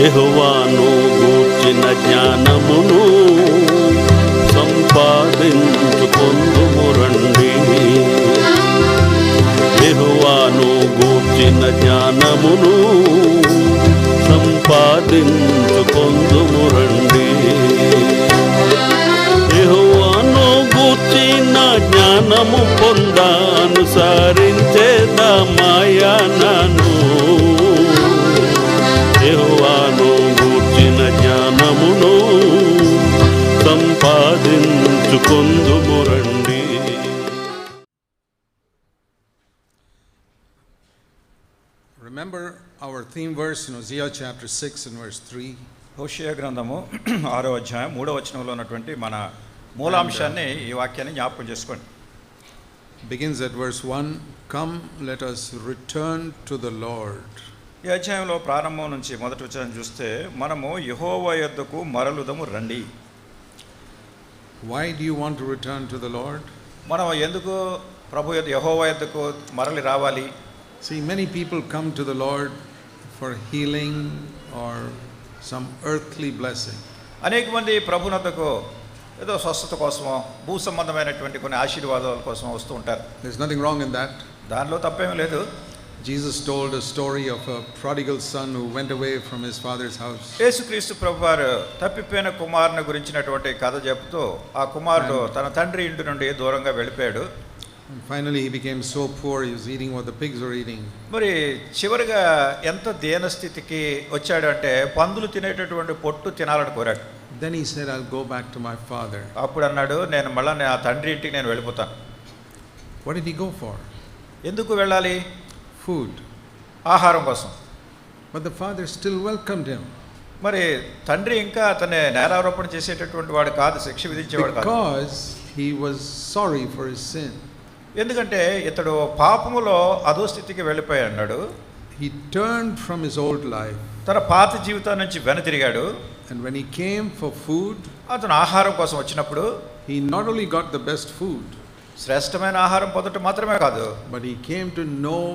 యెహోవాను గూర్చిన జ్ఞానమును సంపాదించుకొందుము రండి. యెహోవాను గూర్చిన జ్ఞానమును సంపాదించుకొందుము రండి. యెహోవాను గూర్చిన జ్ఞానము పొందానుసరించేదమాయనను. యెహోవాను గూర్చిన జ్ఞానమును సంపాదించుకొందుము రండి. Remember our theme verse in Hosea chapter 6 and verse 3. హోషేయ గ్రంథము 6వ అధ్యాయం 3వ వచనంలో ఉన్నటువంటి మన మూలాంశాన్ని ఈ వాక్యాన్ని జ్ఞాపకం చేసుకోండి. Begins at verse 1. Come, let us return to the Lord. ఈ అధ్యాయంలో ప్రారంభం నుంచి మొదటి వచనం చూస్తే మనము యెహోవా యొద్దకు మరలుదము రండి. Why do you want to return to the Lord? మనం ఎందుకు ప్రభు యెహోవా యొద్దకు మరలి రావాలి? See, many people come to the Lord for healing or some earthly blessing. అనేక మంది ప్రభునొద్దకు ఏదో స్వస్థత కోసమో భూ సంబంధమైనటువంటి కొన్ని ఆశీర్వాదాల కోసం వస్తూ ఉంటారు. There's nothing wrong in that. దానిలో తప్పేమీ లేదు. Jesus told a story of a prodigal son who went away from his father's house. యేసుక్రీస్తు ప్రభువారు తప్పిపోయిన కుమారుని గురించినటువంటి కథ చెబుతూ ఆ కుమారుడు తన తండ్రి ఇంటి నుండి దూరంగా వెళ్ళిపోయాడు. And finally he became so poor he was eating what the pigs were eating. మరి చివరిగా ఎంత దీన స్థితికి వచ్చాడు అంటే పందులు తినేటటువంటి పొట్టు తినాలని కోరాడు. Then he said, I'll go back to my father. అప్పుడు అన్నాడు, నేను మళ్ళీ ఆ తండ్రి ఇంటికి నేను వెళ్ళిపోతాను. What did he go for? ఎందుకు వెళ్ళాలి? Food. ఆహారం కోసం. But the father still welcomed him. మరి తండ్రి ఇంకా అతన్ని నేరారోపణ చేసేటటువంటి వాడు కాదు, శిక్ష విధించేవాడు కాదు. Because he was sorry for his sin. ఎందుకంటే ఇతడు పాపములో అధోస్థితికి వెళ్ళిపోయి అన్నాడు. He turned from his old life. తన పాత జీవితం నుంచి వెనుతిరిగాడు. And when he came for food, అతను ఆహారం కోసం వచ్చినప్పుడు he not only got the best food, శ్రేష్టమైన ఆహారం పొందటం మాత్రమే కాదు, but he came to know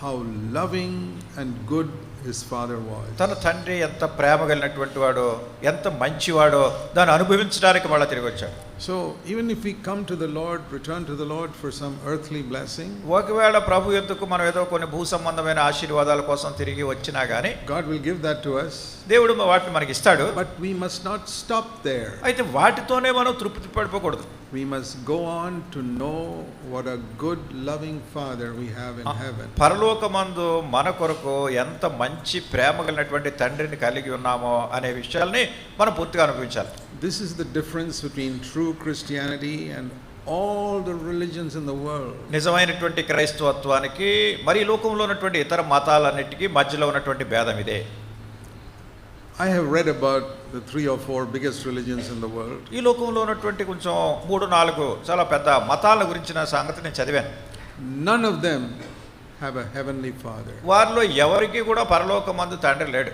how loving and good his father was. తన తండ్రి ఎంత ప్రేమ కలిగినటువంటి వాడో, ఎంత మంచివాడో దాన్ని అనుభవించడానికి మళ్ళీ తిరిగి వచ్చాడు. So even if we come to the Lord, return to the Lord for some earthly blessing, ఒకవేళ ప్రభు యొద్దకు మనం ఏదో కొన్ని భూ సంబంధమైన ఆశీర్వాదాల కోసం తిరిగి వచ్చినా గానీ God will give that to us. దేవుడు వాటిని మనకి ఇస్తాడు. But we must not stop there. అయితే వాటితోనే మనం తృప్తి పడిపోకూడదు. We must go on to know what a good loving father we have in heaven. పరలోకమందు మన కొరకు ఎంత మంచి ప్రేమ కలిగినటువంటి తండ్రిని కలిగి ఉన్నామో అనే విషయాల్ని మనం పూర్తిగా అనుభవించాలి. This is the difference between true Christianity and all the religions in the world. నిజమైనటువంటి క్రైస్తవత్వానికి మరి లోకంలో ఉన్నటువంటి ఇతర మతాలన్నిటికీ మధ్యలో ఉన్నటువంటి భేదం ఇదే. I have read about the 3 or 4 biggest religions in the world. ఈ లోకంలో ఉన్నటువంటి కొంచెం 3-4 చాలా పెద్ద మతాల గురించిన సంగతి నేను చదివాను. None of them have a heavenly father. వారిలో ఎవరికి కూడా పరలోకమందు తండ్రి లేడు.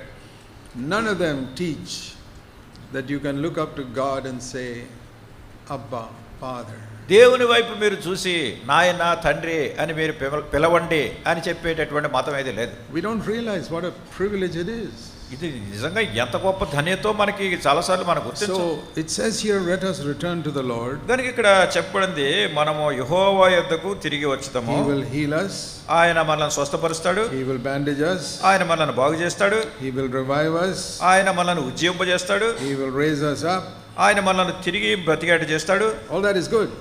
None of them teach that you can look up to God and say, Abba, Father. దేవుని వైపు మీరు చూసి నాయన తండ్రి అని మీరు పిలవండి అని చెప్పేటటువంటి మతం ఏది లేదు. We don't realize what a privilege it is. ఇది నిజంగా ఎంత గొప్ప ధన్యతో మనకి చాలాసార్లు మనకు గుర్తించు. So it says here, let us return to the Lord. దానికి ఇక్కడ చెప్పబడింది, మనము యెహోవా యొద్దకు తిరిగి వచ్చుదాము. He will heal us. ఆయన మనల్ని స్వస్థపరుస్తాడు. He will bandage us. ఆయన మనల్ని బాగు చేస్తాడు. He will revive us. ఆయన మనల్ని ఉజ్జీవింపజేస్తాడు. He will raise us up. ఆయన మనల్ని తిరిగి బ్రతికేట్టు చేస్తాడు. All that is good.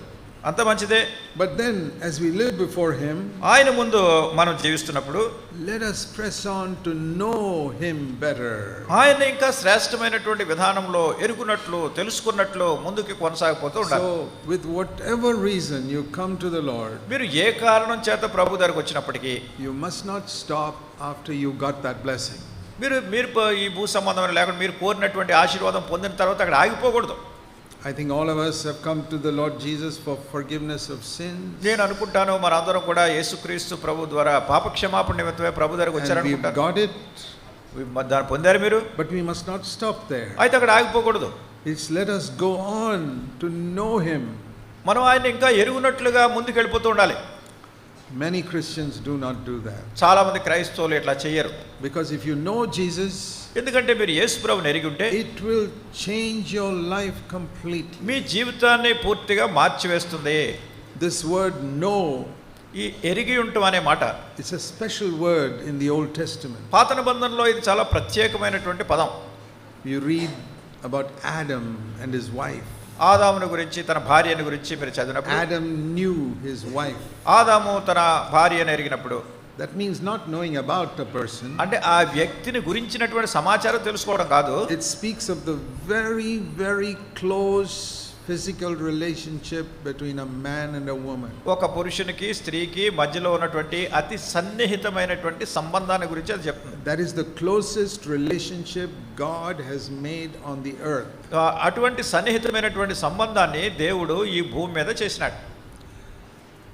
అంత మంచిదే. But then as we live before him, ఆయన ముందు మనం జీవిస్తున్నప్పుడు let us press on to know him better. ఆయన ఇంకా శ్రేష్టమైనటువంటి విధానంలో ఎరుగునట్లు తెలుసుకున్నట్లు ముందుకు కొనసాగిపోతూ ఉండాలి. So with whatever reason you come to the Lord, మీరు ఏ కారణం చేత ప్రభు దగ్గరికి వచ్చినప్పటికీ you must not stop after you got that blessing. మీరు ఈ భూ సంబంధం లేకుండా మీరు కోరినటువంటి ఆశీర్వాదం పొందిన తర్వాత అక్కడ ఆగిపోకూడదు. I think all of us have come to the Lord Jesus for forgiveness of sins. నేను అనుకుంటాను మనందరం కూడా యేసుక్రీస్తు ప్రభు ద్వారా పాపక్షమాపణ నిమిత్తమే ప్రభు దగ్గరికి వచ్చారనుకుంటాను. got it. దాన్ని పొందారు మీరు. But we must not stop there. అయితే అక్కడ ఆగిపోకూడదు. It's let us go on to know him. మనం ఆయన ఇంకా ఎరుగునట్లుగా ముందుకు వెళ్ళిపోతూ ఉండాలి. Many Christians do not do that. చాలా మంది క్రైస్తవులు ఇట్లా చేయరు. Because if you know Jesus, ఎందుకంటే మీరు యేసు ప్రభువుని ఎరిగి ఉంటే it will change your life completely. మీ జీవితాన్ని పూర్తిగా మార్చివేస్తుంది. This word know, ఈ ఎరిగి ఉండటం అనే మాట it's a special word in the Old Testament. పాత నిబంధనలో ఇది చాలా ప్రత్యేకమైనటువంటి పదం. You read about Adam and his wife. ఆదామును గురించి తన భార్యను గురించి మీరు చదివినప్పుడు Adam knew his wife. ఆదాము తన భార్యను ఎరిగినప్పుడు That means not knowing about a person. అంటే ఆ వ్యక్తిని గురించినటువంటి సమాచారం తెలుసుకోవడం కాదు. It speaks of the very, very close physical relationship between a man and a woman. ఒక పురుషునికి స్త్రీకి మధ్యలో ఉన్నటువంటి అతి సన్నిహితమైనటువంటి సంబంధాన్ని గురించి అది చెప్తుంది. That is the closest relationship God has made on the earth. అటువంటి సన్నిహితమైనటువంటి సంబంధాన్ని దేవుడు ఈ భూమి మీద చేసినాడు.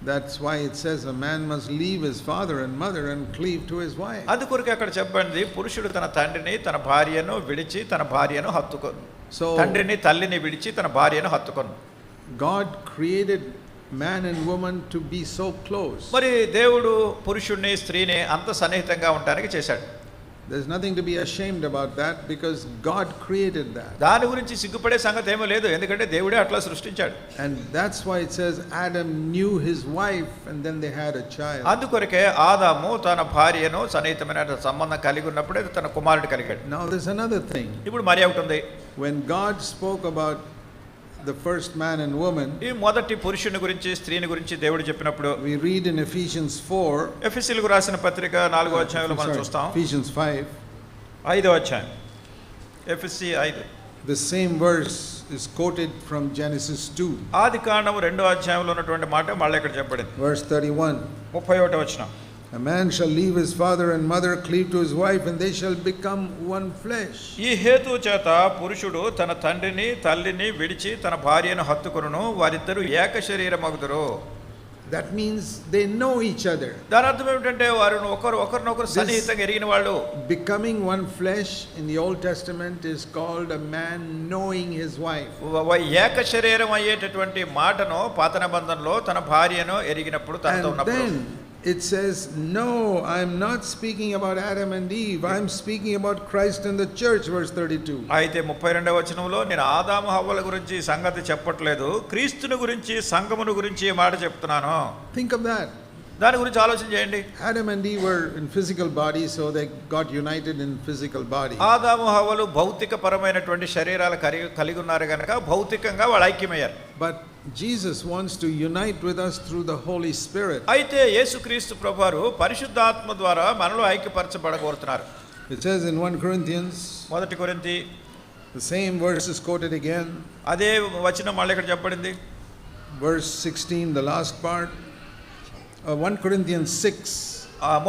That's why it says a man must leave his father and mother and cleave to his wife. అందుకొరకు అక్కడ చెప్పండి, పురుషుడు తన తండ్రిని తన భార్యను విడిచి తన భార్యను హత్తుకొను. So తండ్రిని తల్లిని విడిచి తన భార్యను హత్తుకొను. God created man and woman to be so close. మరి దేవుడు పురుషుడిని స్త్రీని అంత సన్నిహితంగా ఉండడానికి చేశాడు. There's nothing to be ashamed about that because God created that. దాని గురించి సిగ్గుపడే సంగతి ఏమీ లేదు, ఎందుకంటే దేవుడే అట్లా సృష్టించాడు. And that's why it says Adam knew his wife and then they had a child. అందుకొరకే ఆదాము తన భార్యను సన్నిహితమైన సంబంధం కలిగి ఉన్నప్పుడే తన కుమారుడు కలిగాడు. Now there's another thing. ఇప్పుడు మరి ఒకటి ఉంది. When God spoke about the first man and woman, ఈ మొదటి పురుషుని గురించి స్త్రీని గురించి దేవుడు చెప్పినప్పుడు we read in Ephesians 4, ఎఫెసీయులకు రాసిన పత్రిక 4వ అధ్యాయంలో మనం చూస్తాం. Ephesians 5, 5వ అధ్యాయం ఎఫెసీ 5. the same verse is quoted from Genesis 2, ఆదికాండము 2వ అధ్యాయంలో ఉన్నటువంటి మాట మళ్ళీ ఇక్కడ చెప్పబడింది. verse 31. 31వ వచనం. A man shall leave his father and mother, cleave to his wife, and they shall become one flesh. ఈ హేతు చేత పురుషుడు తన తండ్రిని తల్లిని విడిచి తన భార్యను హత్తుకొనును, వారిద్దరూ ఏక శరీరమగుదురు. That means they know each other. దాని అర్థం ఏమిటంటే వారు ఒకరినొకరు సన్నిహితంగా ఎరిగిన వాళ్ళు. Becoming one flesh in the Old Testament is called a man knowing his wife. ఏక శరీరం అయ్యేటటువంటి మాటను పాత నిబంధనలో తన భార్యను ఎరిగినప్పుడు తనతో And ఉన్నప్పుడు then it says, no, I'm not speaking about Adam and Eve. I'm speaking about Christ and the church, verse 32. అయితే 32వ వచనంలో నేను ఆదాము హవ్వల గురించి సంగతి చెప్పట్లేదు, క్రీస్తుని గురించి సంఘమును గురించి ఈ మాట చెప్తున్నాను. Think of that. దాని గురించి ఆలోచన చేయండి. Adam and Eve were in physical body, so they got united in physical body. ఆదాము హవ్వలు భౌతిక పరమైనటువంటి శరీరాలు కలిగి ఉన్నారు కనుక భౌతికంగా వాళ్ళు ఐక్యమయ్యారు. But Jesus wants to unite with us through the Holy Spirit. అయితే యేసుక్రీస్తు ప్రభువారు పరిశుద్ధాత్మ ద్వారా మనలో ఐక్యపరచబడగోరుతున్నారు. It says in 1 Corinthians, 1 కొరింథీ the same verse is quoted again. అదే వచనం మళ్ళీ ఇక్కడ చెప్పబడింది. Verse 16, the last part. 1 Corinthians 6.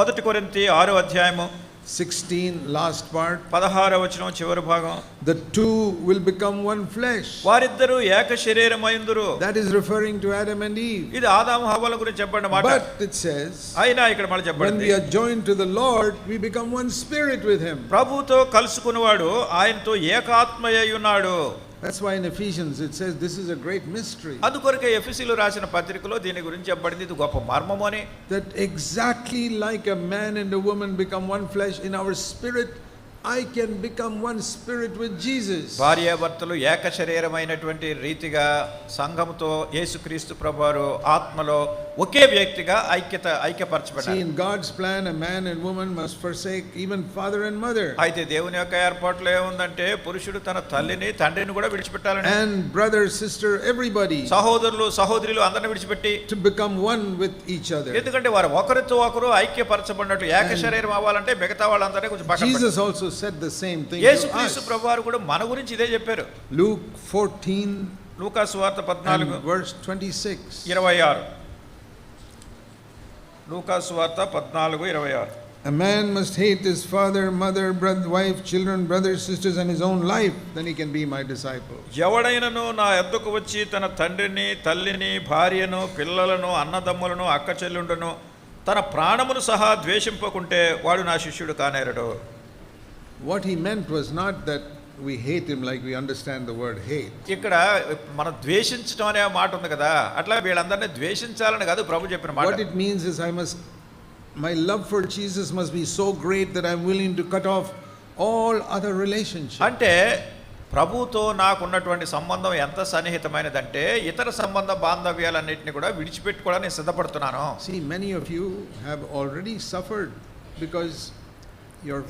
1 కొరింథీ 6వ అధ్యాయము 16, last part. 16వ వచనం చివరి భాగం. The two will become one flesh. వారిద్దరూ ఏక శరీరమైందురు. That is referring to Adam and Eve. ఇది ఆదాము హవ్వల గురించి చెప్పండి మాట. But it says, అయినా ఇక్కడ మళ్ళీ when చెప్పండి, we are joined to the Lord, we become one spirit with him. ప్రభుతో కలుసుకున్నవాడు ఆయనతో ఏకాత్మయ్య ఉన్నాడు. That's why in Ephesians it says this is a great mystery. అందుకొరకే ఎఫెసీయులు రాసిన పత్రికలో దీని గురించి చెప్పబడింది, ఇది గొప్ప మర్మము అని. That exactly like a man and a woman become one flesh, in our spirit I can become one spirit with Jesus. భార్యాభర్తలు ఏక శరీరమైనటువంటి రీతిగా సంఘముతో యేసుక్రీస్తు ప్రభువారు ఆత్మలో ఒకే వ్యక్తిగా ఐక్యపరచబడ్డారు. See, in God's plan a man and woman must forsake even father and mother. అయితే దేవుని యొక్క ఏర్పాట్లో ఏముందంటే పురుషుడు తన తల్లిని తండ్రిని కూడా విడిచిపెట్టాలని, And brother, sister, everybody సహోదరులు సహోదరులు అందరిని విడిచిపెట్టి to become one with each other. ఎందుకంటే వారు ఒకరితో ఒకరు ఐక్యపరచబడినట్లు ఏక శరీరం అవ్వాలంటే మిగతా వాళ్ళందరినీ కొంచెం పక్కన Jesus పెట్టాలి. also said the same thing to యేసుక్రీస్తు us. ప్రభువారు కూడా మన గురించి ఇదే చెప్పారు. Luke 14 లూకా సువార్త 14 and verse 26. 26. లూకా సువార్త 14:26. A man must hate his father, mother, brother, wife, children, brothers, sisters, and his own life, then he can be my disciple. ఎవడైనను నా యొద్దకు వచ్చి తన తండ్రిని తల్లిని భార్యను పిల్లలను అన్నదమ్ములను అక్క చెల్లుండును తన ప్రాణమును సహా ద్వేషింపకుంటే వాడు నా శిష్యుడు కానేరడు. What he meant was not that we hate him like we understand the word hate. ఇక్కడ మనం ద్వేషించడం అనే మాట ఉంది కదా, అట్లా వీళ్ళందరినీ ద్వేషించాలని కాదు ప్రభు చెప్పిన మాట. What it means is my love for Jesus must be so great that I'm willing to cut off all other relationships. అంటే ప్రభుతో నాకు ఉన్నటువంటి సంబంధం ఎంత సన్నిహితమైనదంటే ఇతర సంబంధ బాంధవ్యాలన్నింటినీ కూడా విడిచిపెట్టుకోవడానికి నేను సిద్ధపడుతున్నాను. See, many of you have already suffered because your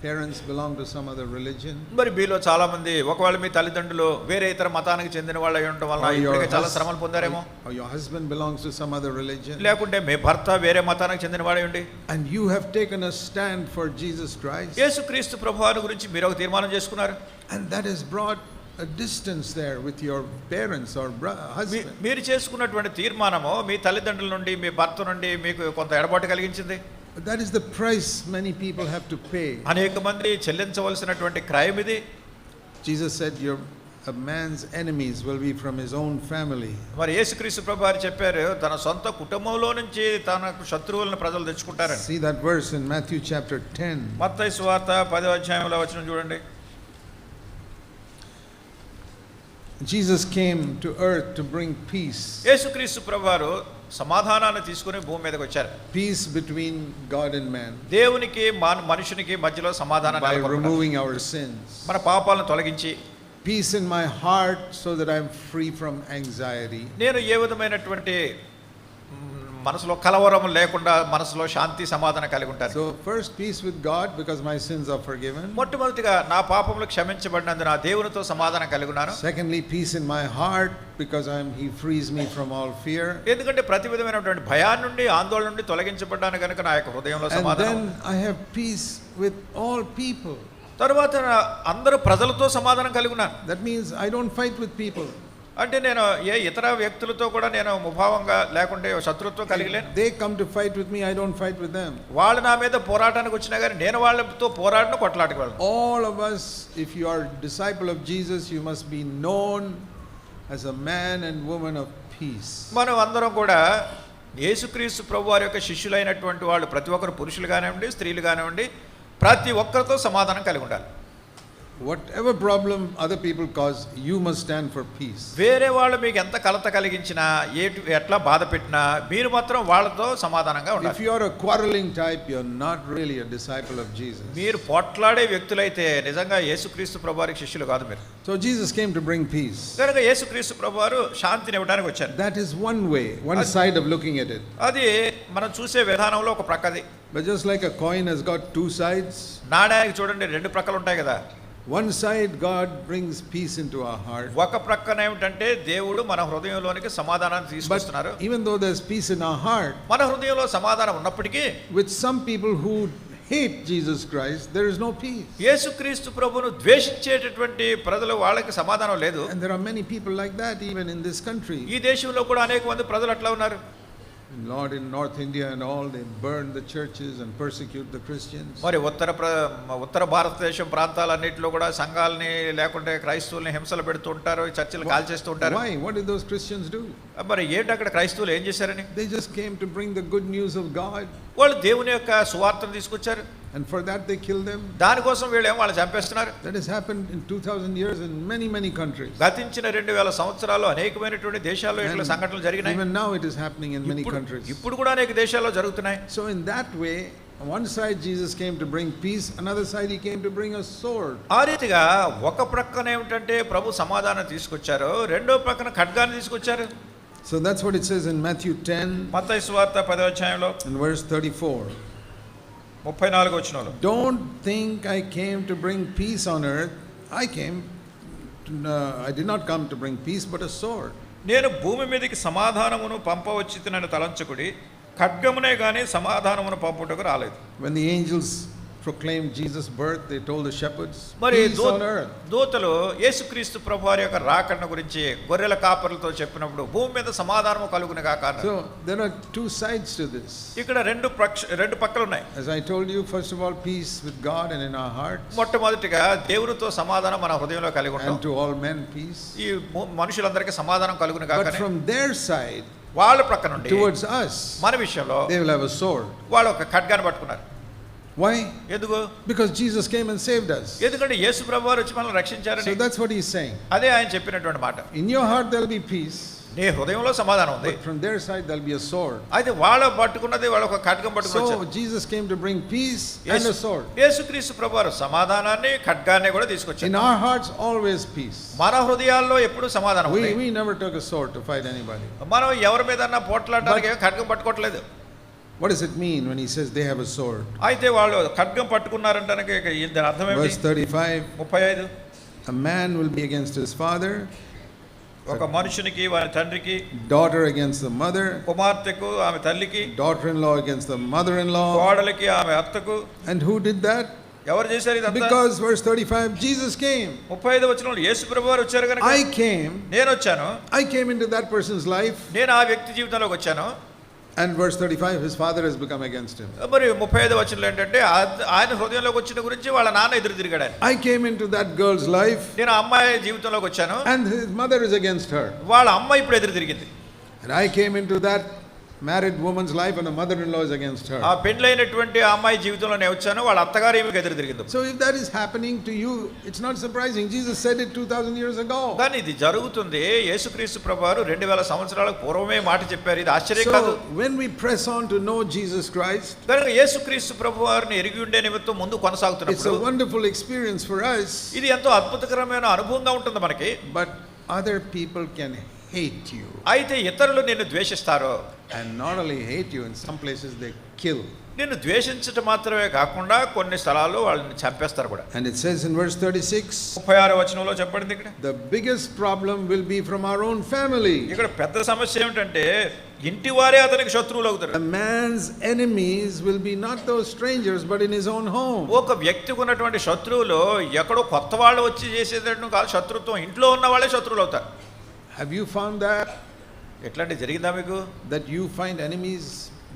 parents belong to some other religion. మరి మీలో చాలా మంది ఒకవేళ మీ తల్లిదండ్రులు వేరే ఇతర మతానికి చెందిన వాళ్ళు అయి ఉండడం వల్ల ఇప్పటికే చాలా శ్రమలు పొందారేమో. Or your husband belongs to some other religion. లేకుంటే మీ భర్త వేరే మతానికి చెందిన వాడే ఉండి. And you have taken a stand for Jesus Christ. యేసుక్రీస్తు ప్రభువారి గురించి మీరు ఒక తీర్మానం చేసుకున్నారు. And that has brought a distance there with your parents or husband. మీరు చేసుకున్నటువంటి తీర్మానము మీ తల్లిదండ్రుల నుండి మీ భర్త నుండి మీకు కొంత ఎడబాటు కలిగించింది. But that is the price many people have to pay. అనేక మంది చెల్లించవలసినటువంటి క్రయం ఇది. Jesus said a man's enemies will be from his own family. మరి యేసుక్రీస్తు ప్రభువారు చెప్పారు తన సొంత కుటుంబంలో నుంచి తనకు శత్రువులను ప్రజలు తెచ్చుకుంటారని. See that verse in Matthew chapter 10. మత్తయి సువార్త 10వ అధ్యాయంలో వచనం చూడండి. Jesus came to earth to bring peace. యేసుక్రీస్తు ప్రభువారు సమాధానాన్ని తీసుకుని భూమి మీదకి వచ్చారు. Peace between God and man. దేవునికి మనుషునికి మధ్యలో సమాధానం by removing our sins. మన పాపాలను తొలగించి Peace in my heart so that I'm free from anxiety. నేను ఏ విధమైనటువంటి మనసులో కలవరం లేకుండా మనసులో శాంతి సమాధానం కలిగి ఉంటాను. So first peace with God because my sins are forgiven. మొట్టమొదటిగా నా పాపములు క్షమించబడినందున దేవునితో సమాధానం కలిగి ఉన్నాను. Secondly, peace in my heart because he frees me from all fear. ఎందుకంటే ప్రతి విధమైనటువంటి భయాన్ని నుండి ఆందోళన నుండి తొలగించబడ్డాను కనుక నా యొక్క హృదయంలో సమాధానం. And then I have peace with all people. తర్వాత అందరూ ప్రజలతో సమాధానం కలిగి ఉన్నాను. That means I don't fight with people. అంటే నేను ఏ ఇతర వ్యక్తులతో కూడా నేను ముభావంగా లేకుంటే శత్రుత్వం కలిగి లేను. They come to fight with me, I don't fight with them. వాళ్ళు నా మీద పోరాటానికి వచ్చినా కానీ నేను వాళ్ళతో పోరాటను కొట్లాటకు వెళ్ళను. All of us, if you are a disciple of Jesus, you must be known as a man and woman of peace. మనం అందరం కూడా యేసుక్రీస్తు ప్రభువారి యొక్క శిష్యులైనటువంటి వాళ్ళు ప్రతి ఒక్కరు పురుషులు కానివ్వండి స్త్రీలు కానివ్వండి ప్రతి ఒక్కరితో సమాధానం కలిగి ఉండాలి. Whatever problem other people cause, you must stand for peace. వేరే వాళ్ళు మీకు ఎంత కలత కలిగించినా ఎట్లా బాధ పెట్టినా మీరు మాత్రం వాళ్ళతో సమాధానంగా ఉండాలి. If you are a quarreling type, you are not really a disciple of Jesus. మీరు పోట్లాడే వ్యక్తులైతే నిజంగా యేసుక్రీస్తు ప్రభువారికి శిష్యులు కాదు మీరు. So Jesus came to bring peace. కనుక యేసుక్రీస్తు ప్రభువారు శాంతిని ఇవ్వడానికి వచ్చారు. That is one way, one side of looking at it. అది మనం చూసే విధానంలో ఒక ప్రక్కది. But just like a coin has got two sides, నాణ్యానికి చూడండి రెండు ప్రక్కలు ఉంటాయి కదా. one side God brings peace into our heart. ఒక ప్రక్కన ఏమిటంటే దేవుడు మన హృదయంలోనికి సమాధానాన్ని తీసుకొస్తున్నారు. But even though there's peace in our heart, మన హృదయంలో సమాధానం ఉన్నప్పటికీ with some people who hate Jesus Christ, there is no peace. యేసుక్రీస్తు ప్రభువును ద్వేషించేటటువంటి ప్రజలు వాళ్ళకి సమాధానం లేదు. And there are many people like that even in this country. ఈ దేశంలో కూడా అనేక మంది ప్రజలు అట్లా ఉన్నారు. Lord, in North India and all, they burn the churches and persecute the Christians. మరి ఉత్తర భారతదేశం ప్రాంతాలన్నిటిలో కూడా సంఘాలని లేకుంటే క్రైస్తవుల్ని హింసలు పెడుతూ ఉంటారు, చర్చిలు కాల్చేస్తూ ఉంటారు. Why? What did those Christians do? మరి ఏంటి అక్కడ క్రైస్తవులు ఏం చేశారని? They just came to bring the good news of God. వాళ్ళు దేవుని యొక్క సువార్తను తీసుకొచ్చారు. And for that they killed them. దానికోసం వీళ్ళు వాళ్ళు చంపేస్తున్నారు. That has happened in 2000 years in many countries. గతించిన 2000 సంవత్సరాల్లో అనేకమైనటువంటి దేశాల్లో ఇట్లా సంఘటనలు జరిగినాయి. Even now it is happening in many countries. ఇప్పుడు కూడా అనేక దేశాల్లో జరుగుతున్నాయి. So in that way, on one side Jesus came to bring peace, another side he came to bring a sword. ఆ రీతిగా ఒక ప్రక్కన ఏమిటంటే ప్రభు సమాధానం తీసుకొచ్చారు, రెండో ప్రక్కన ఖడ్గాన్ని తీసుకొచ్చారు. So that's what it says in Matthew 10 మత్తయి సువార్త 10వ అధ్యాయంలో in verse 34. 34వ వచనంలో Don't think I came to bring peace on earth. I did not come to bring peace but a sword. నేను భూమి మీదకి సమాధానమును పంపవచ్చితినని తలంచకుడి, ఖడ్గమునే గాని సమాధానమును పంపుటకు రాలేదు. When the angels proclaimed Jesus' birth, they told the shepherds, మరి peace on earth. దూతలు యేసుక్రీస్తు ప్రభువారి యొక్క రాకడ గురించి గొర్రెల కాపరులతో చెప్పినప్పుడు భూమి మీద సమాధానము కలుగును గాక అన్నారు. So there are two sides to this. ఇక్కడ రెండు పక్కలు ఉన్నాయి. As I told you, first of all, peace with God and in our hearts. మొట్టమొదటిగా దేవునితో సమాధానం మన హృదయంలో కలిగి ఉంటాం. And to all men peace. ఈ మనుషులందరికీ సమాధానం కలుగును గాక. But from their side, వాళ్ళ ప్రక్క నుండి towards us, మన విషయంలో they will have a sword. వాళ్ళు ఒక ఖడ్గాన్ని పట్టుకున్నారు. Why? ఎందుకు? Because Jesus came and saved us. ఎందుకంటే యేసు ప్రభువారు వచ్చి మనల్ని రక్షించారని. So that's what he's saying. అదే ఆయన చెప్పినటువంటి మాట. In your heart there'll be peace. నీ హృదయంలో సమాధానం ఉంది. But from their side there'll be a sword. అయితే వాళ్ళ పట్టుకున్నది వాళ్ళ ఒక ఖడ్గం పట్టుకున్నారు. So Jesus came to bring peace and a sword. యేసుక్రీస్తు ప్రభువారు సమాధానాన్ని ఖడ్గాన్ని కూడా తీసుకొచ్చారు. In our hearts always peace. మన హృదయాల్లో ఎప్పుడు సమాధానం ఉంది. We never took a sword to fight anybody. మనం ఎవరి మీదన్నా పోట్లాడడానికి ఖడ్గం పట్టుకోవట్లేదు. What does it mean when he says they have a sword? అయితే వాళ్ళు ఖడ్గం పట్టుకున్నారంటానికి దీని అర్థం ఏంటి? Verse 35. 35. A man will be against his father. ఒక మనుషునికి వారి తండ్రికి, daughter against the mother, కుమార్తెకు ఆమె తల్లికి, daughter-in-law against the mother-in-law, కోడలికి ఆమె అత్తకు. And who did that? ఎవరు చేశారు ఇదంతా? Because verse 35 Jesus came. 35 వచనంలో యేసు ప్రభువారు వచ్చారు కనుక నేను వచ్చాను. I came into that person's life. నేను ఆ వ్యక్తి జీవితంలోకి వచ్చాను. And verse 35 his father has become against him. మరి 35 వచనంలో ఏంటంటే ఆయన హృదయంలోకి వచ్చిన గురించి వాళ్ళ నాన్న ఎదురు తిరిగాడు. I came into that girl's life. నేను ఆ అమ్మాయి జీవితంలోకి వచ్చాను. And his mother is against her. వాళ్ళ అమ్మ ఇప్పుడు ఎదురు తిరిగింది. And I came into that married woman's life and the mother-in-law is against her. ఆ పెండ్లైనటువంటి ఆ అమ్మాయి జీవితంలో నేను వచ్చాను. వాళ్ళ అత్తగారు ఈమెకు ఎదురు తిరిగింది. So if that is happening to you, it's not surprising. Jesus said it 2000 years ago. కానీ ఇది జరుగుతుంది. యేసుక్రీస్తు ప్రభువారు 2000 సంవత్సరాల పూర్వమే మాట చెప్పారు. ఇది ఆశ్చర్యం కాదు. So when we press on to know Jesus Christ, కనుక యేసుక్రీస్తు ప్రభువారిని ఎరిగి ఉండే నిమిత్తం ముందు కొనసాగుతున్నప్పుడు it's a wonderful experience for us. ఇది ఎంతో అద్భుతకరమైన అనుభవంగా ఉంటుంది మనకి. But other people can hate you. అయితే ఇతరులు నిన్ను ద్వేషిస్తారు. And not only hate you, in some places they kill. నిన్ను ద్వేషించటం మాత్రమే కాకుండా కొన్ని స్థలాల్లో వాళ్ళని చంపేస్తారు కూడా. And it says in verse 36, 36వ వచనంలో చెప్పబడింది ఇక్కడ. The biggest problem will be from our own family. ఇక్కడ పెద్ద సమస్య ఏమిటంటే ఇంటి వారే అతనికి శత్రువులు అవుతారు. A man's enemies will be not those strangers but in his own home. ఒక వ్యక్తికి ఉన్నటువంటి శత్రువులు ఎక్కడో కొత్త వాళ్ళు వచ్చి చేసేటట్టు కాదు. శత్రుత్వం ఇంట్లో ఉన్న వాళ్ళే శత్రువులు అవుతారు. Have you found that? ఎట్లాంటి జరిగిందా మీకు? That you find enemies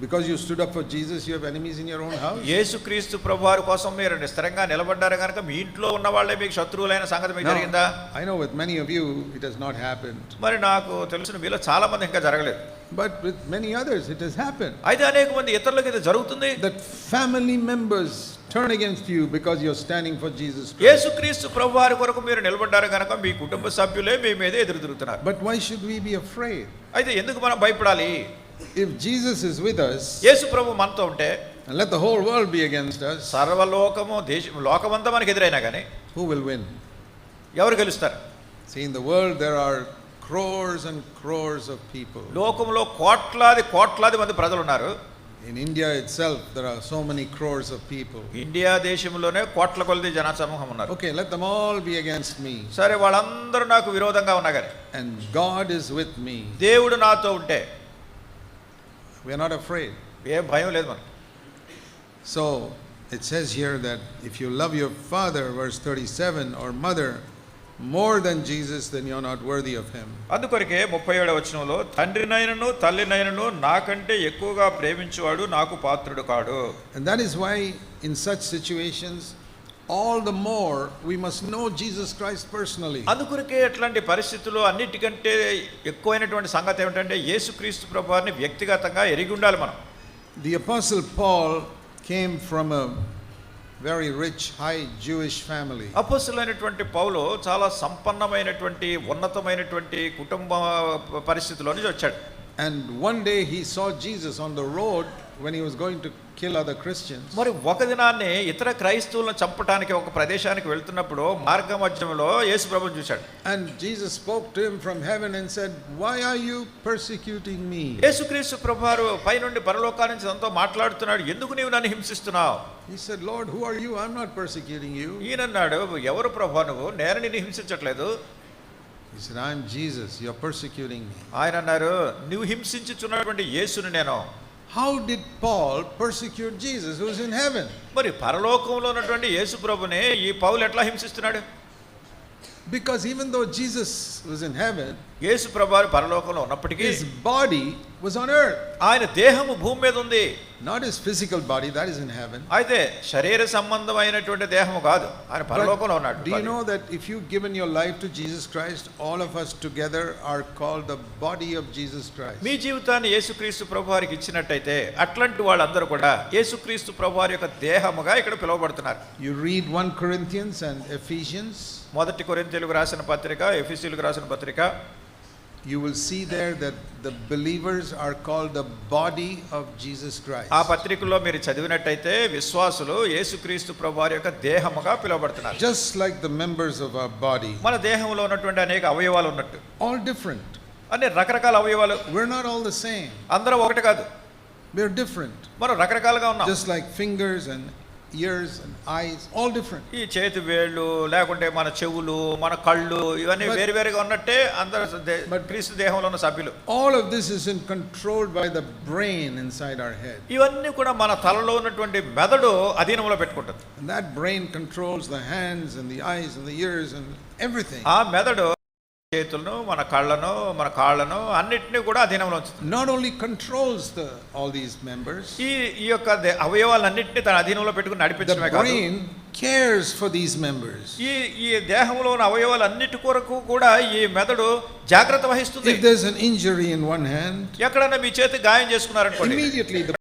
because you stood up for Jesus, you have enemies in your own house? యేసుక్రీస్తు ప్రభువారి కోసం మీరు స్థిరంగా నిలబడ్డారు కనుక మీ ఇంట్లో ఉన్న వాళ్ళే మీకు శత్రువులైన సంగతి మీకు జరిగిందా? I know with many of you it has not happened. మరి నాకు తెలిసిన మీలో చాలా మంది ఇంకా జరగలేదు. But with many others it has happened. అయితే అనేక మంది ఇతరులకు ఇది జరుగుతుంది. That family members turn against you because you're standing for Jesus Christ. యేసుక్రీస్తు ప్రభువారి కొరకు మీరు నిలబడ్డారు కనుక మీ కుటుంబ సభ్యులే మీ మీద ఎదురు తిరుగుతున్నారు. But why should we be afraid? అయితే ఎందుకు మనం భయపడాలి? If Jesus is with us, యేసు ప్రభు మనతో ఉంటే, and let the whole world be against us, సర్వలోకము లోకమంతా మనకు ఎదురైనా కానీ who will win? ఎవరు గెలుస్తారు? See, in the world there are crores and crores of people. లోకంలో కోట్లాది కోట్లాది మంది ప్రజలు ఉన్నారు. In India itself there are so many crores of people. India దేశంలోనే కోట్ల కొలది జన సమూహం ఉన్నారు. Okay, let them all be against me. సరే, వాళ్ళందరూ నాకు విరోధంగా ఉన్నా కానీ And God is with me. దేవుడు నాతో ఉంటే We are not afraid. ఏం భయం లేదు మనకు. So it says here that if you love your father, verse 37, or mother more than Jesus, then you're not worthy of him. అందుకొరకే 37వ వచనంలో తండ్రినైనను తల్లినైనను నాకంటే ఎక్కువగా ప్రేమించువాడు నాకు పాత్రుడు కాడు. And that is why in such situations all the more we must know Jesus Christ personally. అందుకొరకే అట్లాంటి పరిస్థితుల్లో అన్నిటికంటే ఎక్కువైనటువంటి సంగతి ఏమిటంటే యేసుక్రీస్తు ప్రభువారిని వ్యక్తిగతంగా ఎరిగి ఉండాలి మనం. The apostle Paul came from a very rich high Jewish family. అపోస్తలుడైనటువంటి పౌలు చాలా సంపన్నమైనటువంటి ఉన్నతమైనటువంటి కుటుంబ పరిస్థితిలో నుంచి వచ్చాడు. And one day he saw Jesus on the road when he was going to kill other Christians. మరి ఒక దినాన్ని ఇతర క్రైస్తవులను చంపడానికి ఒక ప్రదేశానికి వెళ్తున్నప్పుడు మార్గ మధ్యంలో యేసు ప్రభువుని చూశాడు. And Jesus spoke to him from heaven and said, "Why are you persecuting me?" యేసుక్రీస్తు ప్రభువారు పైనుండి పరలోకాన్ని నుంచి తనతో మాట్లాడుతున్నాడు. ఎందుకు నీవు నన్ను హింసిస్తున్నావు? He said, "Lord, who are you? I'm not persecuting you." ఈయనన్నాడు, ఎవరు ప్రభువా నువ్వు? నేను నిన్ను హింసించట్లేదు. He said, "I'm Jesus. You're persecuting me." ఆయన అన్నారు, నువ్వు హింసించుచున్నటువంటి యేసుని నేను. How did Paul persecute Jesus who is in heaven? మరి పరలోకంలో ఉన్నటువంటి యేసు ప్రభునే ఈ పౌలు ఎట్లా హింసిస్తున్నాడు? Because even though Jesus was in heaven, యేసు ప్రభువారు పరలోకంలో ఉన్నప్పటికీ his body was on earth. ఆయన దేహము భూమి మీద ఉంది. Not his physical body, that is in heaven. అయితే శరీర సంబంధమైనటువంటి దేహము కాదు, ఆయన పరలోకంలో ఉన్నాడు. Do you know that if you've given your life to Jesus Christ, all of us together are called the body of Jesus Christ? మీ జీవితాన్ని యేసుక్రీస్తు ప్రభువారికి ఇచ్చినట్టయితే అట్లాంటి వాళ్ళందరూ కూడా యేసుక్రీస్తు ప్రభువారి యొక్క దేహముగా ఇక్కడ పిలువబడుతున్నారు. You read 1 Corinthians and Ephesians, మొదటి కొరింథీయులకు రాసిన పత్రిక, ఎఫెసీయులకు రాసిన పత్రిక, you will see there that the believers are called the body of Jesus Christ. ఆ పత్రికలో మీరు చదివినట్టయితే విశ్వాసులు యేసుక్రీస్తు ప్రభువారి యొక్క దేహముగా పిలువబడుతున్నారు. Just like the members of our body, మన దేహంలో ఉన్నటువంటి అనేక అవయవాలు ఉన్నట్టు, all different. అనే రకరకాల అవయవాలు, We're not all the same. అందరూ ఒకటి కాదు, We're different. మనం రకరకాలుగా ఉన్నాం. Just like fingers and ears and eyes, all different. ఈ చేతి వేళ్ళు లేకుంటే మన చెవులు, మన కళ్ళు, ఇవన్నీ వేరు వేరుగా ఉన్నట్టే అందరూ క్రీస్తు దేహంలో ఉన్న సభ్యులు. All of this is controlled by the brain inside our head. ఇవన్నీ కూడా మన తలలో ఉన్నటువంటి మెదడు అధీనంలో పెట్టుకుంటుంది. And that brain controls the hands and the eyes and the ears and everything. ఆ మెదడు చేతులను, మన కళ్ళను, మన కాళ్ళను అన్నిటినీ కూడా అధీనంలో ఉంచుతుంది. Not only controls all these members, ఈ యొక్క అవయవాలన్నింటినీ తన అధీనంలో పెట్టుకుని the నడిపించడమే కాదు, brain cares for these members. ఈ దేహంలో ఉన్న అవయవాలన్నిటి కొరకు కూడా ఈ మెదడు జాగ్రత్త వహిస్తుంది. If there's an injury in one hand, ఎక్కడైనా మీ చేతి గాయం చేసుకున్నారనుకోండి, immediately the